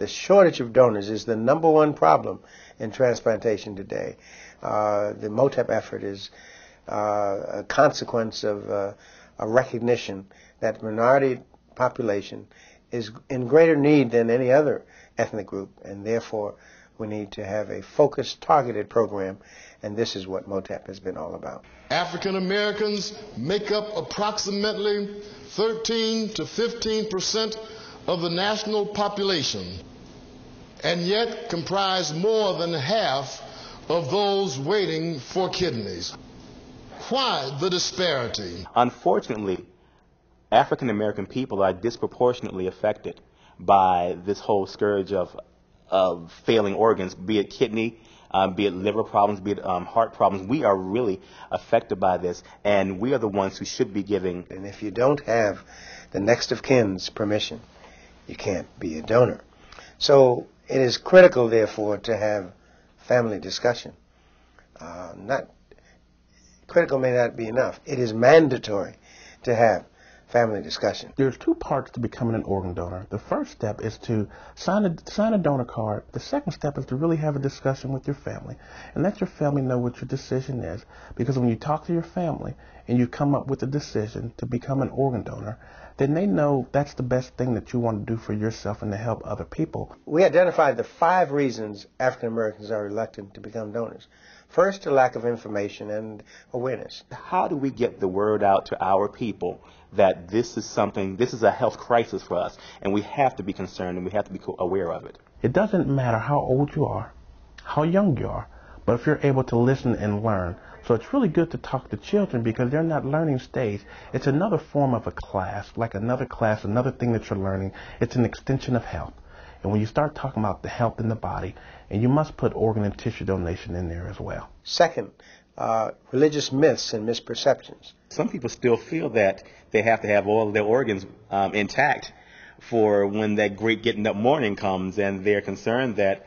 The shortage of donors is the #1 problem in transplantation today. The MOTTEP effort is a consequence of a recognition that the minority population is in greater need than any other ethnic group, and therefore we need to have a focused, targeted program, and this is what MOTTEP has been all about. African Americans make up approximately 13 to 15% of the national population, and yet comprise more than half of those waiting for kidneys. Why the disparity? Unfortunately, African American people are disproportionately affected by this whole scourge of failing organs, be it kidney, be it liver problems, be it heart problems. We are really affected by this, and we are the ones who should be giving. And if you don't have the next of kin's permission, you can't be a donor. So it is critical, therefore, to have family discussion. Not critical may not be enough. It is mandatory to have family discussion. There's 2 parts to becoming an organ donor. The first step is to sign a donor card. The second step is to really have a discussion with your family and let your family know what your decision is. Because when you talk to your family and you come up with a decision to become an organ donor, then they know that's the best thing that you want to do for yourself and to help other people. We identified the 5 reasons African Americans are reluctant to become donors. First, a lack of information and awareness. How do we get the word out to our people that this is a health crisis for us, and we have to be concerned and we have to be aware of it? It doesn't matter how old you are, how young you are, but if you're able to listen and learn. So it's really good to talk to children because they're not learning stage. It's another form of a class, like another class, another thing that you're learning. It's an extension of health. And when you start talking about the health in the body, and you must put organ and tissue donation in there as well. Second, religious myths and misperceptions. Some people still feel that they have to have all of their organs intact for when that great getting up morning comes, and they're concerned that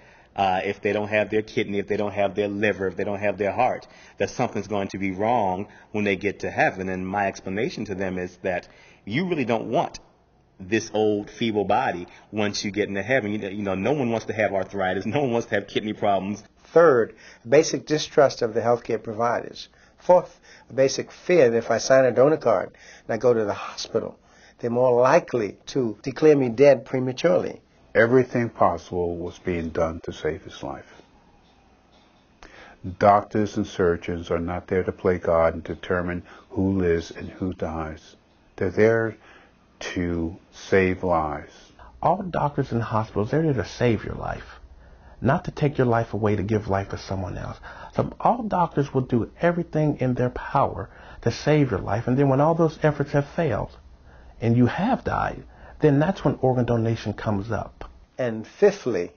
if they don't have their kidney, if they don't have their liver, if they don't have their heart, that something's going to be wrong when they get to heaven. And my explanation to them is that you really don't want this old, feeble body once you get into heaven. You know, no one wants to have arthritis. No one wants to have kidney problems. Third, basic distrust of the healthcare providers. Fourth, a basic fear that if I sign a donor card and I go to the hospital, they're more likely to declare me dead prematurely. Everything possible was being done to save his life. Doctors and surgeons are not there to play God and determine who lives and who dies. They're there to save lives. All doctors and hospitals, they're there to save your life, not to take your life away to give life to someone else. So all doctors will do everything in their power to save your life, and then when all those efforts have failed and you have died, then that's when organ donation comes up. And fifthly,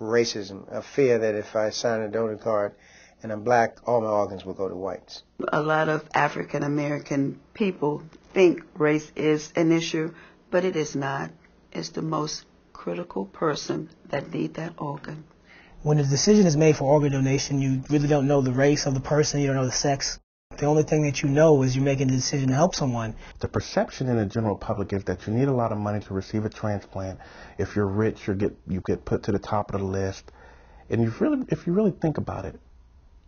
racism, a fear that if I sign a donor card and I'm black, all my organs will go to whites. A lot of African American people think race is an issue, but it is not. It's the most critical person that needs that organ. When the decision is made for organ donation, you really don't know the race of the person, you don't know the sex. The only thing that you know is you're making a decision to help someone. The perception in the general public is that you need a lot of money to receive a transplant. If you're rich, you get put to the top of the list. And if you really think about it,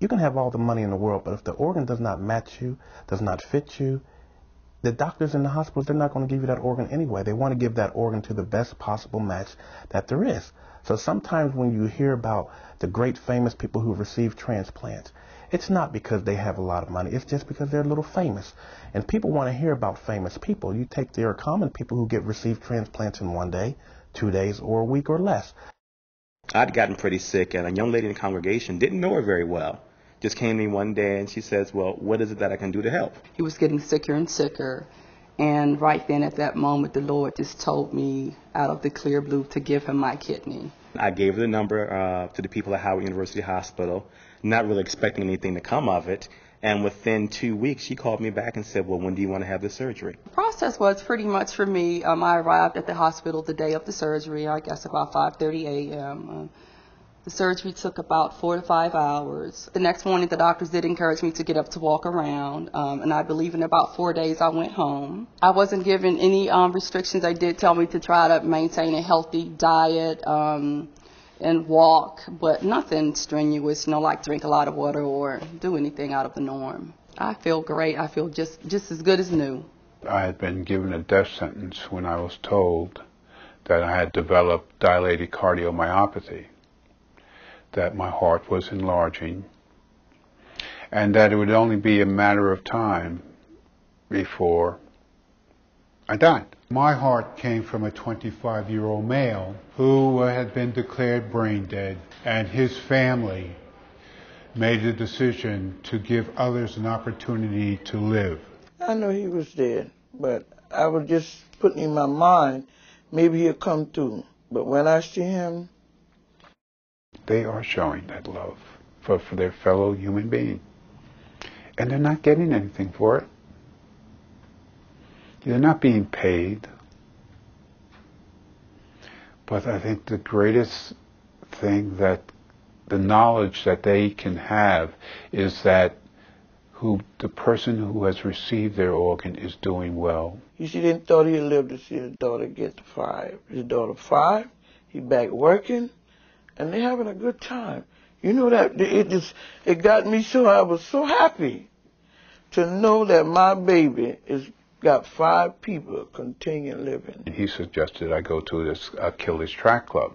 you can have all the money in the world, but if the organ does not match you, does not fit you, the doctors in the hospitals, they're not going to give you that organ anyway. They want to give that organ to the best possible match that there is. So sometimes when you hear about the great famous people who receive transplants, it's not because they have a lot of money. It's just because they're a little famous. And people want to hear about famous people. There are common people who receive transplants in 1 day, 2 days, or a week or less. I'd gotten pretty sick, and a young lady in the congregation didn't know her very well. Just came to me one day, and she says, well, what is it that I can do to help? He was getting sicker and sicker. And right then at that moment, the Lord just told me out of the clear blue to give him my kidney. I gave her the number to the people at Howard University Hospital, not really expecting anything to come of it. And within 2 weeks, she called me back and said, well, when do you want to have the surgery? The process was pretty much for me. I arrived at the hospital the day of the surgery, I guess about 5:30 a.m. The surgery took about 4 to 5 hours. The next morning, the doctors did encourage me to get up to walk around, and I believe in about 4 days I went home. I wasn't given any restrictions. They did tell me to try to maintain a healthy diet and walk, but nothing strenuous, like drink a lot of water or do anything out of the norm. I feel great. I feel just as good as new. I had been given a death sentence when I was told that I had developed dilated cardiomyopathy, that my heart was enlarging, and that it would only be a matter of time before I died. My heart came from a 25-year-old male who had been declared brain dead, and his family made the decision to give others an opportunity to live. I know he was dead, but I was just putting in my mind, maybe he'll come through. But when I see him, they are showing that love for their fellow human being. And they're not getting anything for it. They're not being paid. But I think the greatest thing, that the knowledge that they can have, is that the person who has received their organ is doing well. He didn't thought he'd live to see his daughter get to 5. His daughter 5, he back working, and they're having a good time. You know that it got me so, I was so happy to know that my baby is got 5 people continuing living. He suggested I go to this Achilles track club.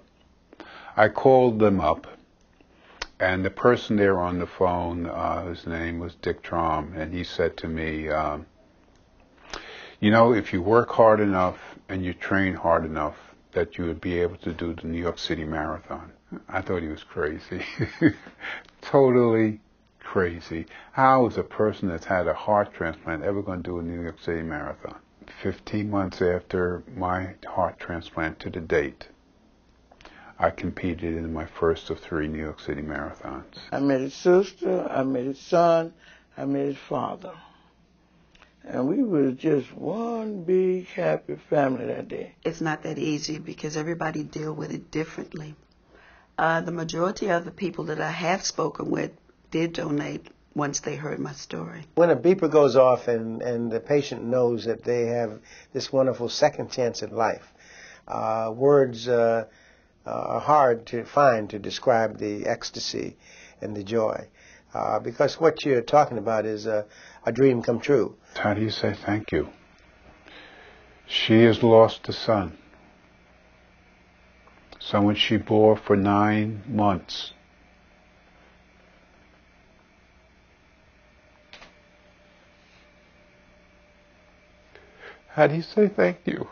I called them up, and the person there on the phone, his name was Dick Traum, and he said to me, if you work hard enough and you train hard enough, that you would be able to do the New York City Marathon. I thought he was crazy. Totally crazy. How is a person that's had a heart transplant ever going to do a New York City Marathon? 15 months after my heart transplant to the date, I competed in my first of 3 New York City marathons. I met his sister, I met his son, I met his father. And we were just one big happy family that day. It's not that easy because everybody deal with it differently. The majority of the people that I have spoken with did donate once they heard my story. When a beeper goes off and the patient knows that they have this wonderful second chance at life, words are hard to find to describe the ecstasy and the joy. Because what you're talking about is a dream come true. How do you say thank you? She has lost a son. Someone she bore for 9 months. How do you say thank you?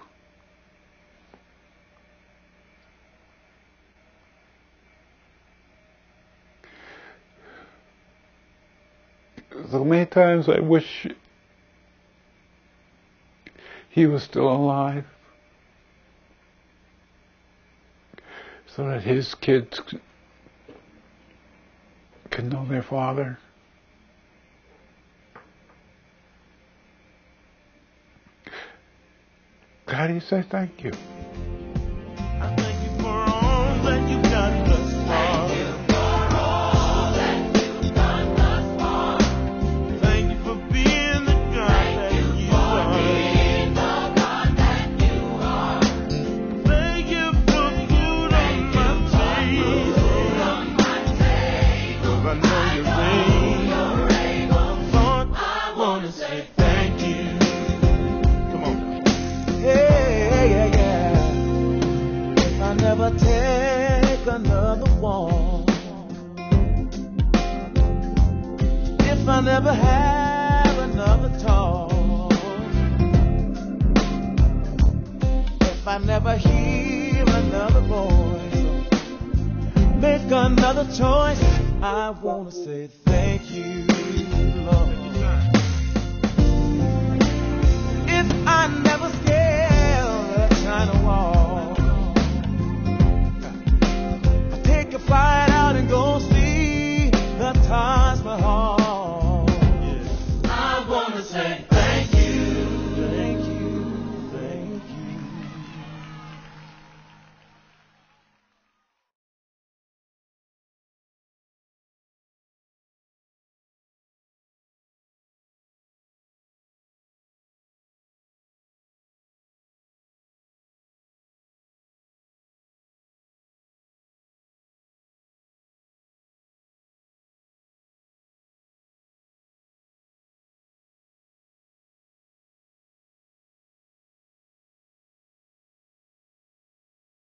So many times I wish he was still alive, so that his kids could know their father. How do you say thank you? I thank you for all that you've done thus far. Thank you for all that you've done thus far. Thank you for being the God that you are. Being the God that you are. Thank you for food on my table. 'Cause I know you're able. Lord, I want to say thank you. Come on. Yeah. If I never take another walk, if I never have another talk, if I never hear another voice, make another choice, I want to say thank you, Lord. If I never stay